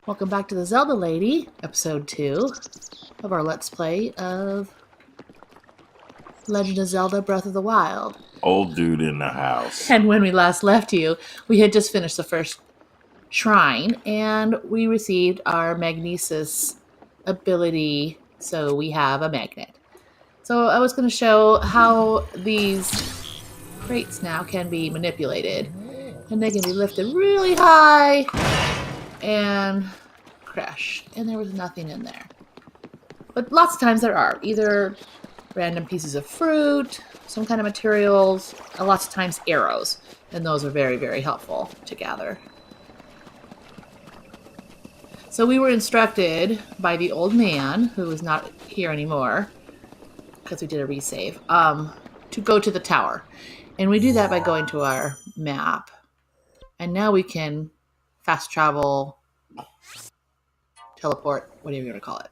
Welcome back to the Zelda Lady, episode 2 of our Let's Play of Legend of Zelda Breath of the Wild. Old dude in the house. And when we last left you, we had just finished the first shrine, and we received our magnesis ability, so we have a magnet. So I was going to show how these crates now can be manipulated, and they can be lifted really high and crash, and there was nothing in there. But lots of times there are either random pieces of fruit, some kind of materials, and lots of times arrows, and those are very, very helpful to gather. So we were instructed by the old man, who is not here anymore because we did a resave, to go to the tower, and we do that by going to our map, and now we can fast travel, teleport, whatever you want to call it.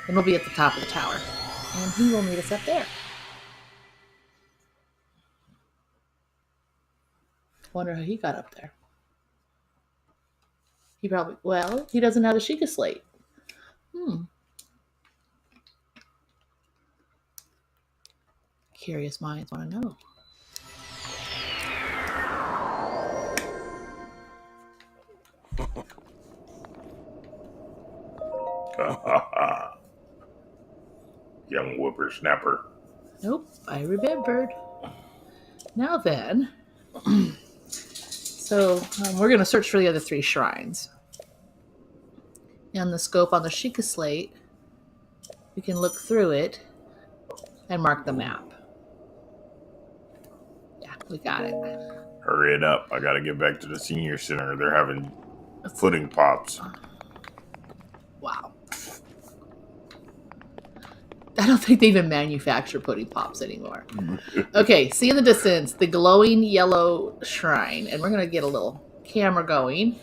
And we'll be at the top of the tower. And he will meet us up there. Wonder how he got up there. He probably, well, he doesn't have the Sheikah Slate. Curious minds want to know. Young whippersnapper. Nope, I remembered. Now then, so we're going to search for the other 3 shrines. And the scope on the Sheikah Slate, we can look through it and mark the map. Yeah, we got it. Hurry it up. I gotta get back to the senior center. They're having footing pops. Wow. I don't think they even manufacture pudding pops anymore. Okay, see in the distance the glowing yellow shrine. And we're going to get a little camera going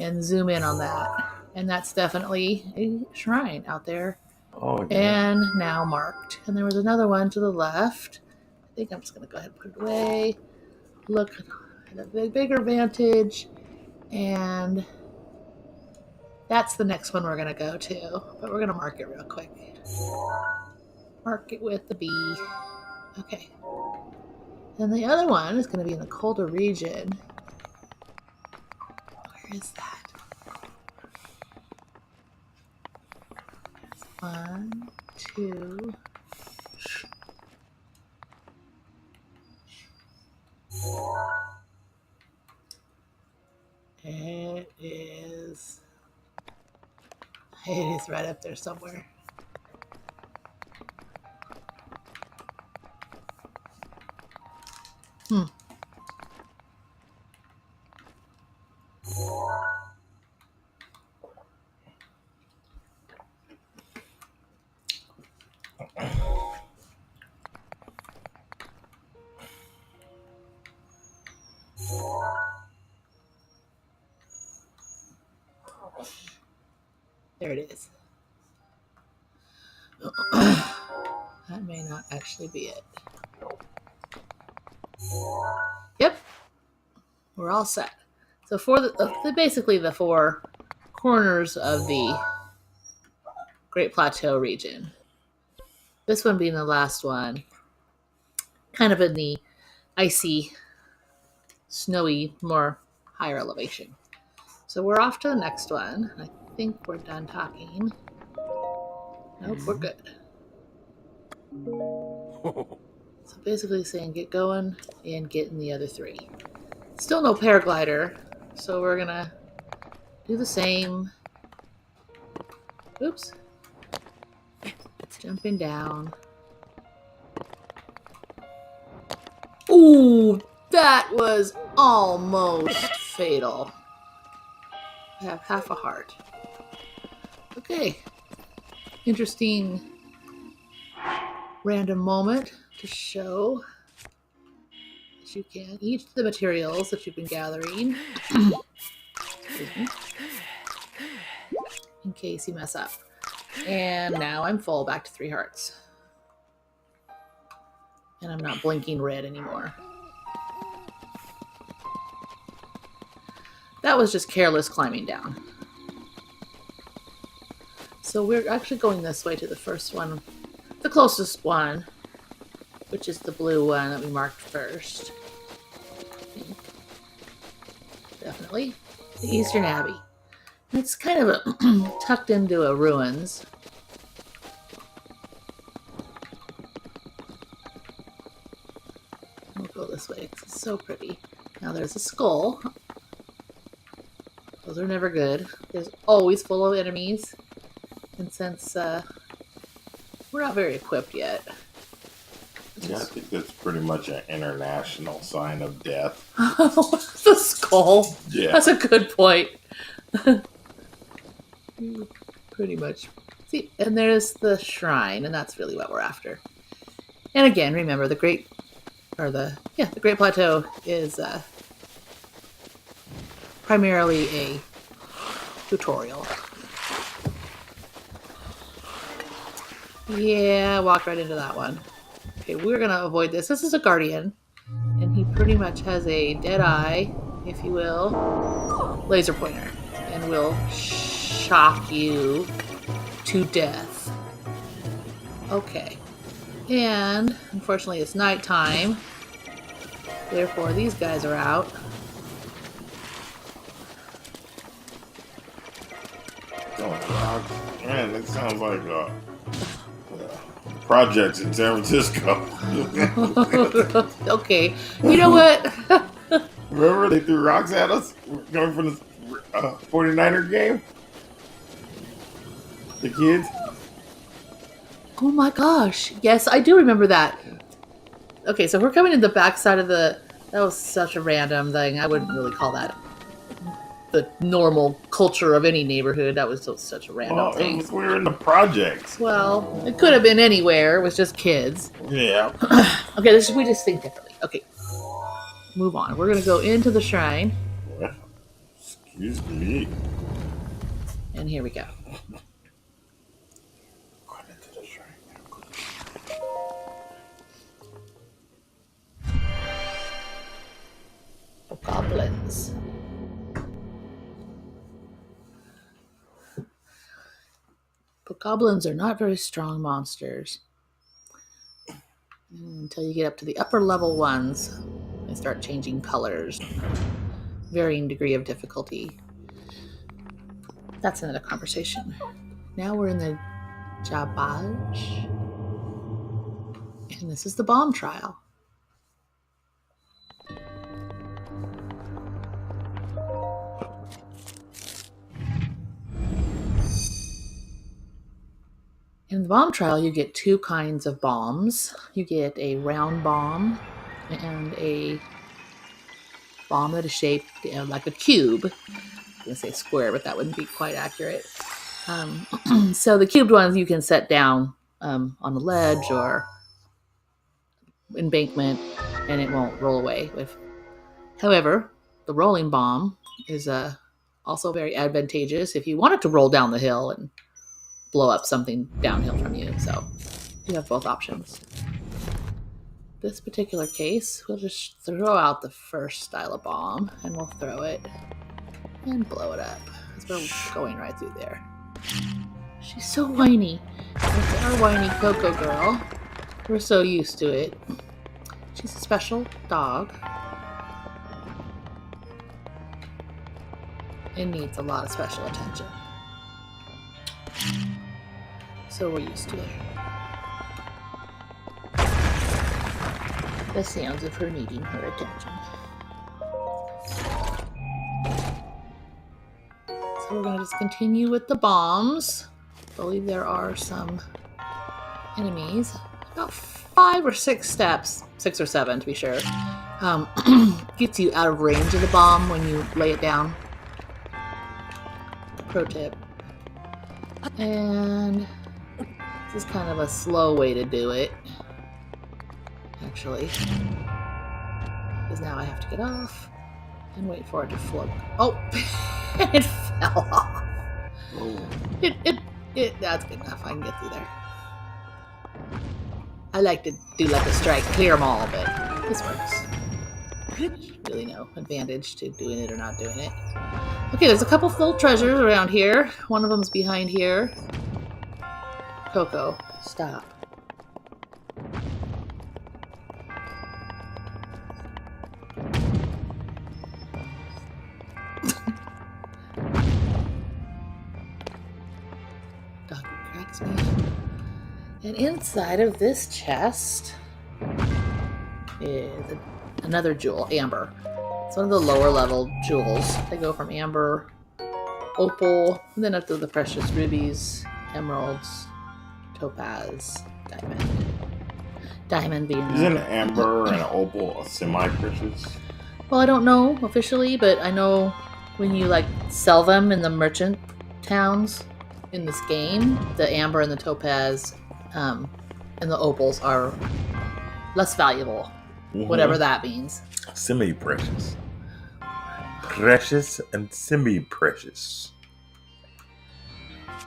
and zoom in on that. And that's definitely a shrine out there. Oh, yeah. And now marked. And there was another one to the left. I think I'm just going to go ahead and put it away. Look at a bigger vantage. And that's the next one we're going to go to. But we're going to mark it real quick. Mark it with the B. Okay. And the other one is going to be in a colder region. Where is that? 1, 2. It is right up there somewhere. There it is. That may not actually be it. Yep. We're all set. So for basically the 4 corners of the Great Plateau region. This one being the last one. Kind of in the icy, snowy, more higher elevation. So we're off to the next one. I think we're done talking. Nope, we're good. So basically saying get going and get in the other 3. Still no paraglider, so we're gonna do the same. Oops. Jumping down. Ooh, that was almost fatal. I have half a heart. Okay. Interesting random moment to show that you can eat the materials that you've been gathering. Excuse me. In case you mess up. And now I'm full, back to 3 hearts. And I'm not blinking red anymore. That was just careless climbing down. So we're actually going this way to the first one, the closest one, which is the blue one that we marked first. Definitely. The Eastern Abbey. It's kind of tucked into a ruins. We'll go this way because it's so pretty. Now there's a skull. Those are never good. There's always full of enemies. And since we're not very equipped yet. Yeah, I think that's pretty much an international sign of death. The skull. Yeah. That's a good point. Pretty much. See, and there's the shrine, and that's really what we're after. And again, remember the Great Plateau is primarily a tutorial. Yeah, I walked right into that one. Okay, we're gonna avoid this. This is a guardian, and he pretty much has a dead eye, if you will, laser pointer, and will shock you to death. Okay, and unfortunately it's nighttime, therefore these guys are out. Oh, man, it sounds like projects in San Francisco. Okay, you know what? Remember they threw rocks at us going from the 49er game? The kids? Oh my gosh. Yes, I do remember that. Okay, so we're coming in the backside of the... That was such a random thing. I wouldn't really call that the normal culture of any neighborhood. That was such a random thing. We were in the projects. Well, it could have been anywhere. It was just kids. Yeah. Okay, we just think differently. Okay, move on. We're going to go into the shrine. Well, excuse me. And here we go. Going into the shrine. The goblins. But goblins are not very strong monsters until you get up to the upper level ones. They start changing colors, varying degree of difficulty. That's another conversation. Now we're in the Jabaj, and this is the bomb trial. In the bomb trial, you get two kinds of bombs. You get a round bomb and a bomb that is shaped like a cube. I'm going to say square, but that wouldn't be quite accurate. So the cubed ones you can set down on a ledge or embankment, and it won't roll away. However, the rolling bomb is also very advantageous if you want it to roll down the hill and blow up something downhill from you. So you have both options. This particular case, we'll just throw out the first style of bomb, and we'll throw it and blow it up. We're going right through there. She's so whiny. That's our whiny Coco girl. We're so used to it. She's a special dog. It needs a lot of special attention. So we're used to it. The sounds of her needing her attention. So we're going to just continue with the bombs. I believe there are some enemies. About 5 or 6 steps, 6 or 7 to be sure. Gets you out of range of the bomb when you lay it down. Pro tip. And this is kind of a slow way to do it, actually. Because now I have to get off and wait for it to float. Oh, it fell off. Oh. That's good enough. I can get through there. I like to do like a strike, clear them all, but this works. Really no advantage to doing it or not doing it. Okay, there's a couple full treasures around here. One of them's behind here. Coco, stop. Doggy cracks me up. And inside of this chest is another jewel, amber. It's one of the lower level jewels. They go from amber, opal, and then up to the precious rubies, emeralds, topaz, diamond. Diamond being Isn't amber and opal a semi-precious? well, I don't know officially, but I know when you like sell them in the merchant towns in this game, the amber and the topaz and the opals are less valuable, whatever that means. Semi-precious. Precious and semi-precious.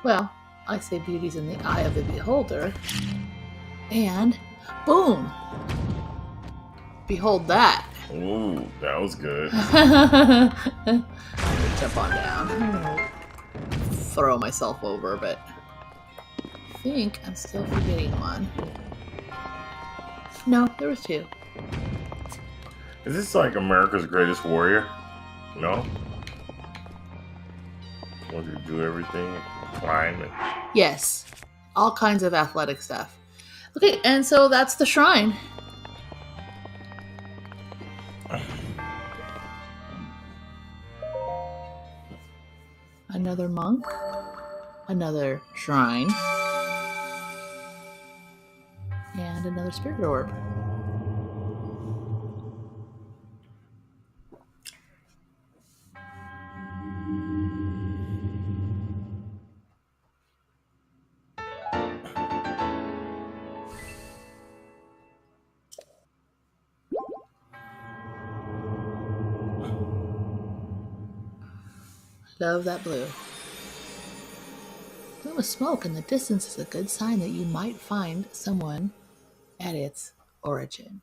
Well, I say beauty's in the eye of the beholder. And boom! Behold that. Ooh, that was good. Jump on down. I'm gonna throw myself over, but I think I'm still forgetting one. No, there was two. Is this like America's Greatest Warrior? No? Want to do everything, climb it. Yes, all kinds of athletic stuff. Okay, and so that's the shrine. Another monk, another shrine, and another spirit orb. Love that blue. Plume of smoke in the distance is a good sign that you might find someone at its origin.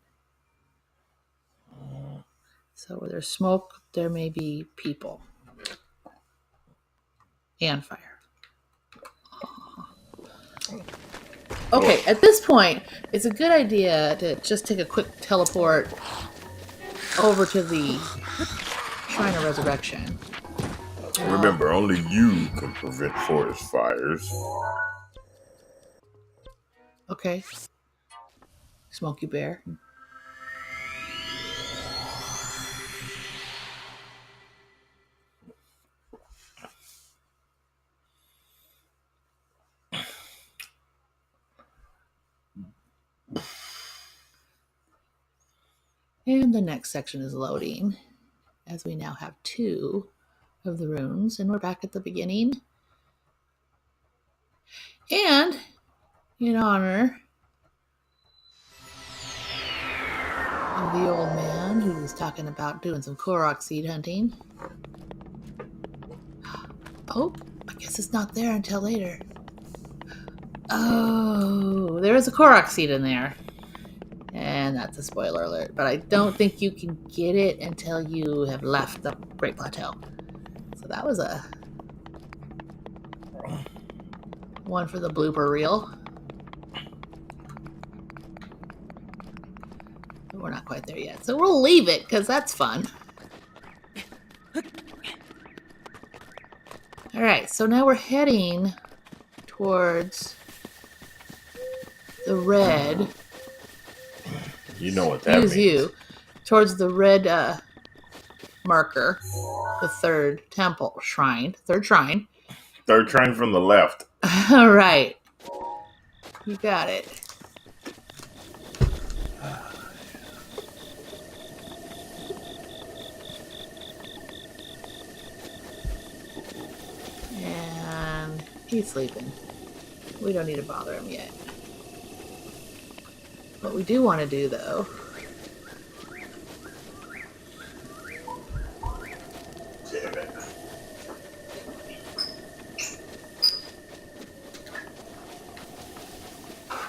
So where there's smoke, there may be people. And fire. Okay, at this point, it's a good idea to just take a quick teleport over to the Shrine of Resurrection. Remember, only you can prevent forest fires. Okay. Smokey Bear. And the next section is loading, as we now have 2 of the runes, and we're back at the beginning. And in honor of the old man who was talking about doing some Korok seed hunting. Oh, I guess it's not there until later. Oh, there is a Korok seed in there. And that's a spoiler alert. But I don't think you can get it until you have left the Great Plateau. So that was a one for the blooper reel. But we're not quite there yet. So we'll leave it because that's fun. All right, so now we're heading towards the red. You know what that means. Towards the red marker, the third temple shrine, third shrine. Third shrine from the left. All right, you got it. And he's sleeping. We don't need to bother him yet. What we do want to do, though,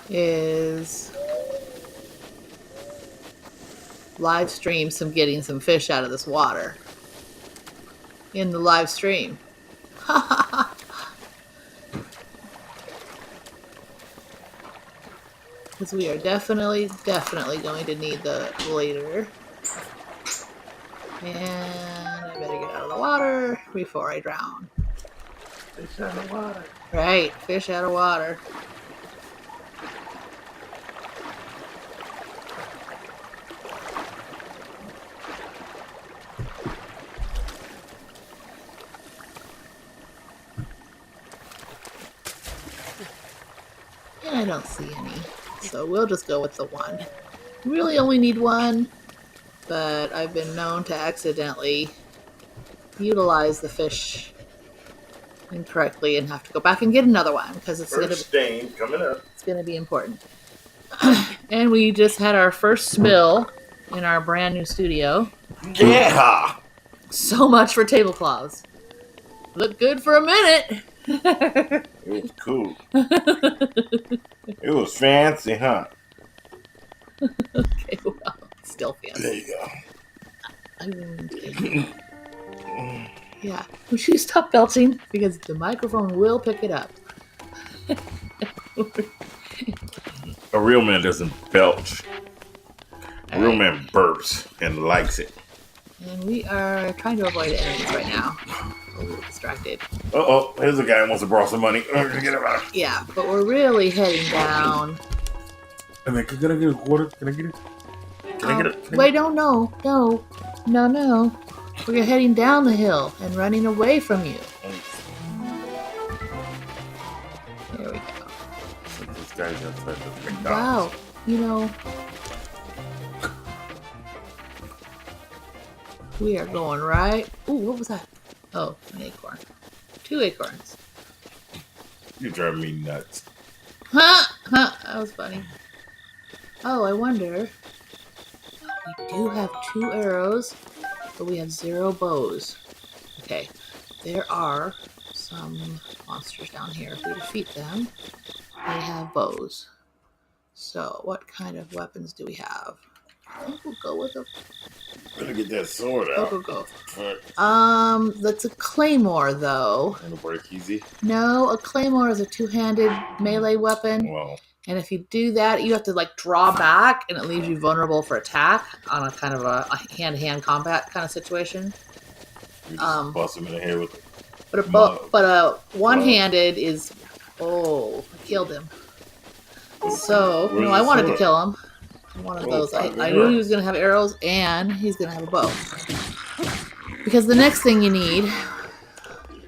is live stream getting some fish out of this water in the live stream. because we are definitely going to need the later. And I better get out of the water before I drown. Fish out of water. Right, fish out of water. And I don't see any, so we'll just go with the one. We really only need one, but I've been known to accidentally utilize the fish incorrectly and have to go back and get another one because it's First stain coming up. It's gonna be important. And we just had our first spill in our brand new studio. Yeah. So much for tablecloths. Looked good for a minute. It was cool. It was fancy, huh? Okay, well, still fancy. There you go. Yeah. Would you stop belching? Because the microphone will pick it up. A real man doesn't belch. A real Alright. man burps and likes it. And we are trying to avoid enemies right now. We're distracted. Uh-oh, here's a guy who wants to borrow some money. I'm gonna get him out. Yeah, but we're really heading down. I mean, can I get a quarter? Can I get it? Can I get it? Wait, no. We're heading down the hill and running away from you. There we go. This guy's outside the McDonald's. Wow, you know, we are going right. Ooh, what was that? Oh, an acorn. 2 acorns. You drive me nuts. That was funny. Oh, I wonder. We do have 2 arrows, but we have 0 bows. Okay, there are some monsters down here. If we defeat them, they have bows. So, what kind of weapons do we have? I think we'll go with a Better get that sword out. go. Fuck. That's a claymore, though. It'll break easy. No, a claymore is a 2-handed melee weapon. Well, And if you do that, you have to like draw back, and it leaves you vulnerable for attack on a kind of a hand-to-hand combat kind of situation. you just bust him in the head with it. But a one-handed is I killed him. So no, I wanted to kill him. One of those. I knew he was going to have arrows and he's going to have a bow. Because the next thing you need,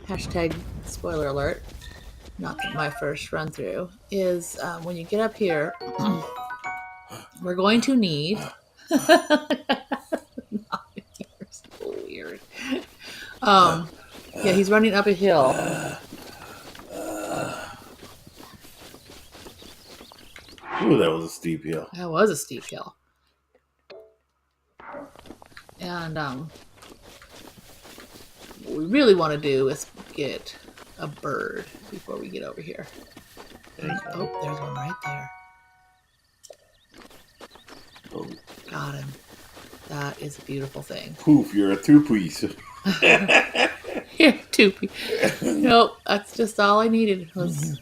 hashtag spoiler alert, not my first run through, is when you get up here, we're going to need. You're so weird. Yeah, he's running up a hill. Ooh, that was a steep hill. That was a steep hill. And what we really want to do is get a bird before we get over here. Oh, there's one right there. Oh. Got him. That is a beautiful thing. Poof, you're a two-piece. Here, 2 Nope, that's just all I needed was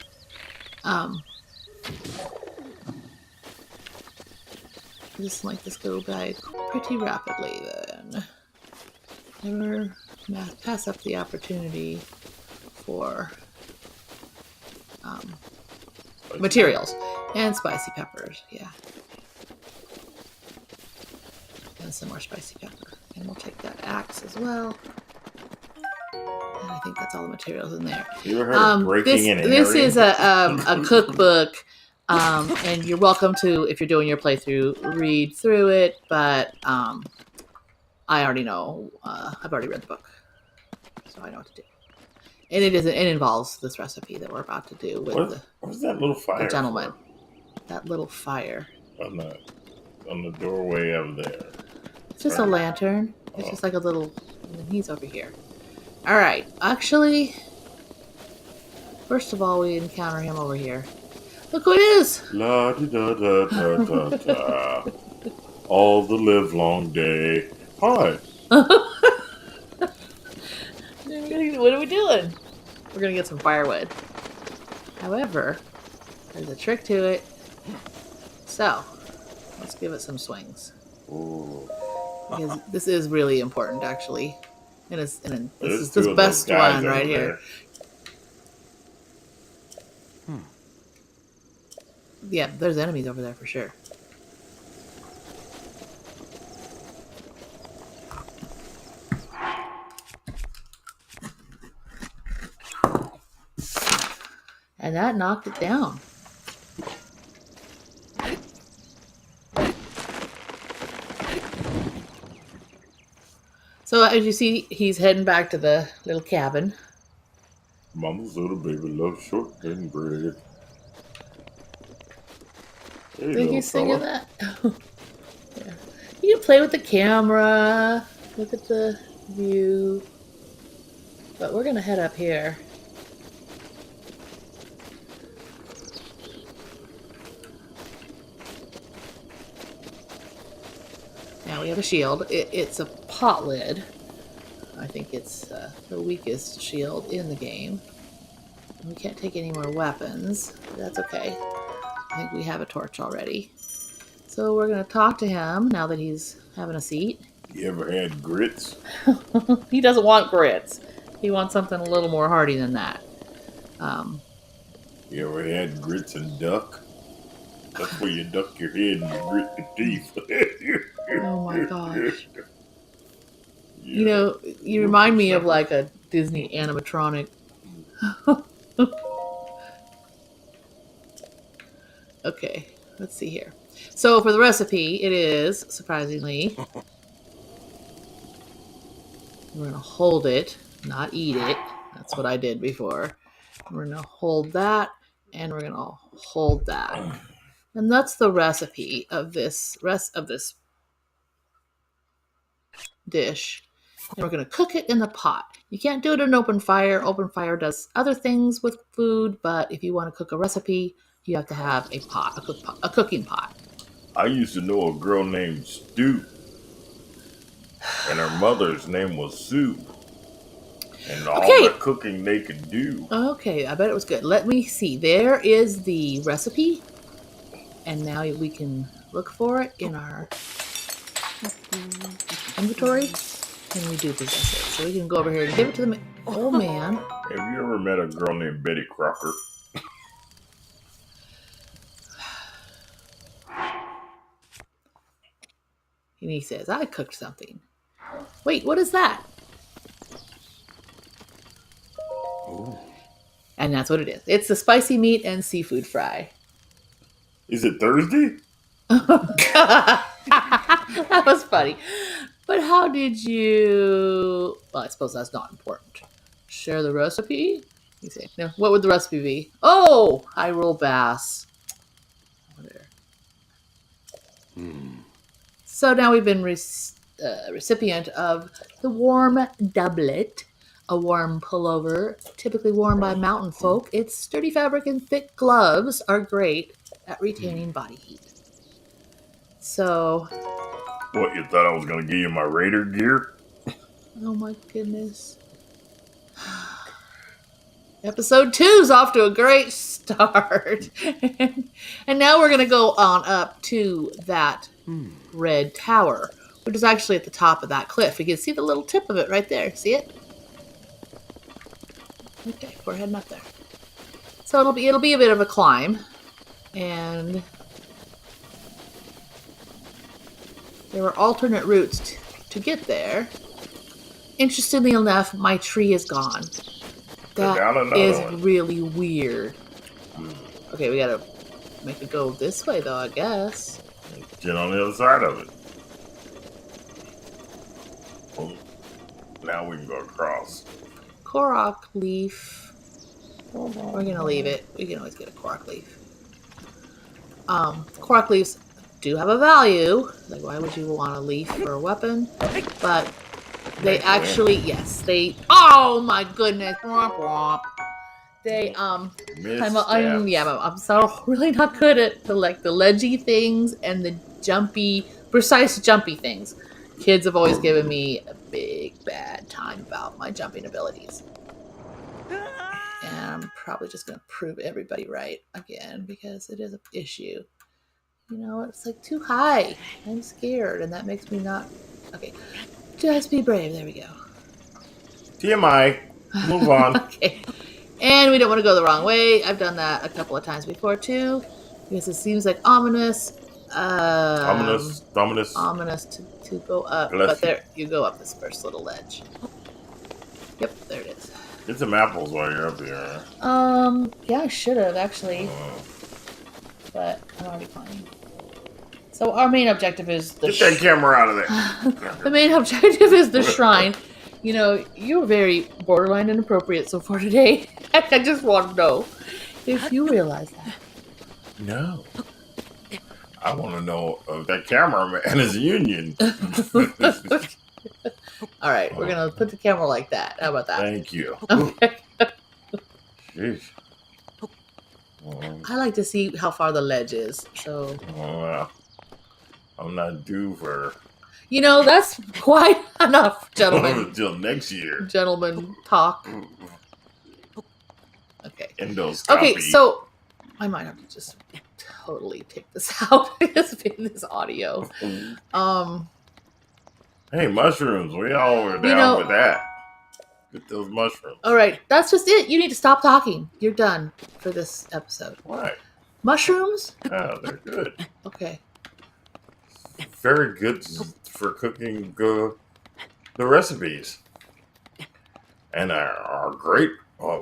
just like this go by pretty rapidly then. Never pass up the opportunity for materials and spicy peppers, yeah. And some more spicy pepper. And we'll take that axe as well. And I think that's all the materials in there. You ever heard of breaking and This entering? is a cookbook, and you're welcome to, if you're doing your playthrough, read through it. But I already know. I've already read the book, so I know what to do. And it involves this recipe that we're about to do with what's that little fire? the gentleman. That little fire. On the doorway of there. It's just a lantern. It's just like a little. And he's over here. All right. Actually, first of all, we encounter him over here. Look who it is! La da da da da da da. All the live long day. Hi. What are we doing? We're gonna get some firewood. However, there's a trick to it. So let's give it some swings. Ooh. Because this is really important, actually. And this There's is two the of those best guys one over right here. there. Yeah, there's enemies over there for sure. And that knocked it down. So as you see, he's heading back to the little cabin. Mama's little baby loves shortcake bread. Hey, Think little he's singing fella. that? Yeah. You can play with the camera, look at the view. But we're gonna head up here. Now we have a shield. It's a pot lid. I think it's the weakest shield in the game. We can't take any more weapons. But that's okay. I think we have a torch already. So we're going to talk to him now that he's having a seat. You ever had grits? He doesn't want grits. He wants something a little more hearty than that. You ever had grits and duck? That's where you duck your head and you grit your teeth. Oh my gosh. Yeah. You know, you remind me of like a Disney animatronic. Okay, let's see here. So for the recipe, it is, surprisingly, we're going to hold it, not eat it. That's what I did before. We're going to hold that, and we're going to hold that. And that's the recipe of this dish. And we're going to cook it in the pot. You can't do it in open fire. Open fire does other things with food, but if you want to cook a recipe, you have to have a pot, a cooking pot. I used to know a girl named Stu, and her mother's name was Sue. And all Okay. the cooking they could do. Okay, I bet it was good. Let me see. There is the recipe. And now we can look for it in our inventory. And we do possess it. So we can go over here and give it to the old man. Have you ever met a girl named Betty Crocker? And he says, I cooked something. Wait, what is that? Ooh. And that's what it is. It's the spicy meat and seafood fry. Is it Thursday? That was funny. But how did you... Well, I suppose that's not important. Share the recipe? You say, no, what would the recipe be? Oh, high roll bass. There. So now we've been recipient of the warm doublet, a warm pullover, typically worn by mountain folk. Its sturdy fabric and thick gloves are great at retaining body heat. So, What, you thought I was going to give you my Raider gear? oh my goodness. Episode 2's off to a great start. And now we're going to go on up to that red tower, which is actually at the top of that cliff. You can see the little tip of it right there. See it? Okay, we're heading up there. So it'll be a bit of a climb. And there were alternate routes to get there. Interestingly enough, my tree is gone. That is really weird. Okay, we gotta make it go this way, though, I guess. Get on the other side of it. Well, now we can go across. Korok leaf. We're gonna leave it. We can always get a korok leaf. Korok leaves do have a value. Like, why would you want a leaf for a weapon? But they actually, yes, they. Oh my goodness! Womp womp. They I'm so really not good at the ledgy things and the precise jumpy things. Kids have always given me a big bad time about my jumping abilities. And I'm probably just gonna prove everybody right again because it is an issue. You know, it's like too high. I'm scared, and that makes me not. Okay, just be brave. There we go. TMI. Move on. Okay. And we don't want to go the wrong way. I've done that a couple of times before too, because it seems like ominous. Ominous. Dominus. Ominous to go up. But Bless you. there you go up this first little ledge. Yep, there it is. Get some apples while you're up here. Yeah, I should have actually, but I'm already climbing. So our main objective is the Get that camera out of there. the main objective is the shrine. You know, you're very borderline inappropriate so far today. I just want to know if you realize that. No. I want to know if that cameraman is union. All right, we're gonna put the camera like that. How about that? Thank you. Okay. Jeez. I like to see how far the ledge is. So, I'm not due for. you know, that's quite enough, gentlemen. Until next year. Gentlemen talk. Okay. Endoscopy. Okay, so I might have to just totally take this out. this audio. Hey, mushrooms. We all were down with that. Get those mushrooms. All right, that's just it. You need to stop talking. You're done for this episode. Why? Mushrooms? Yeah, they're good. Okay. Very good for cooking the recipes. And are a great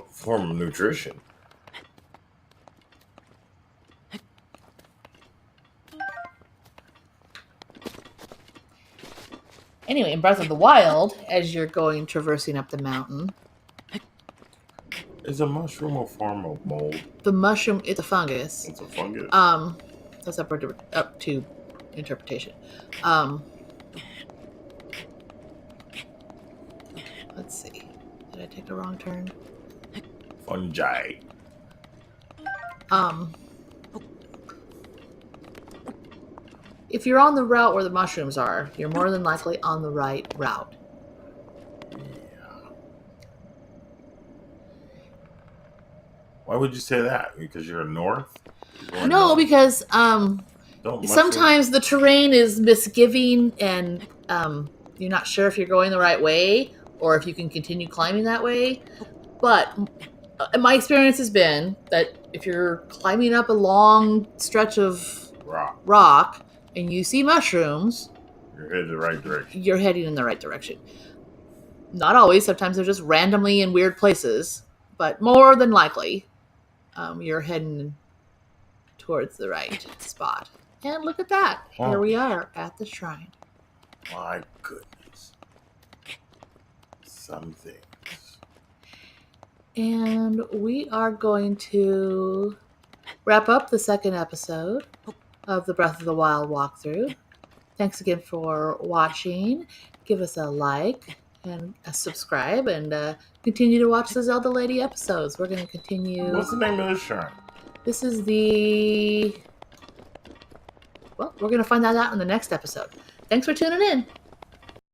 form of nutrition. Anyway, in Breath of the Wild, as you're going traversing up the mountain, is a mushroom a form of mold? The mushroom, it's a fungus. It's a fungus. That's up to interpretation. Let's see. Did I take the wrong turn? Fungi. If you're on the route where the mushrooms are, you're more than likely on the right route. Yeah. Why would you say that? Because you're north? No, because sometimes the terrain is misgiving and you're not sure if you're going the right way or if you can continue climbing that way. But my experience has been that if you're climbing up a long stretch of rock and you see mushrooms, you're heading the right direction. You're heading in the right direction. Not always. Sometimes they're just randomly in weird places. But more than likely, you're heading towards the right spot. And look at that. Oh. Here we are at the shrine. My goodness. Some things. And we are going to wrap up the second episode of the Breath of the Wild walkthrough. Thanks again for watching. Give us a like and a subscribe and continue to watch the Zelda Lady episodes. We're going to continue. What's the name of this shrine? This is the... Well, we're going to find that out in the next episode. Thanks for tuning in.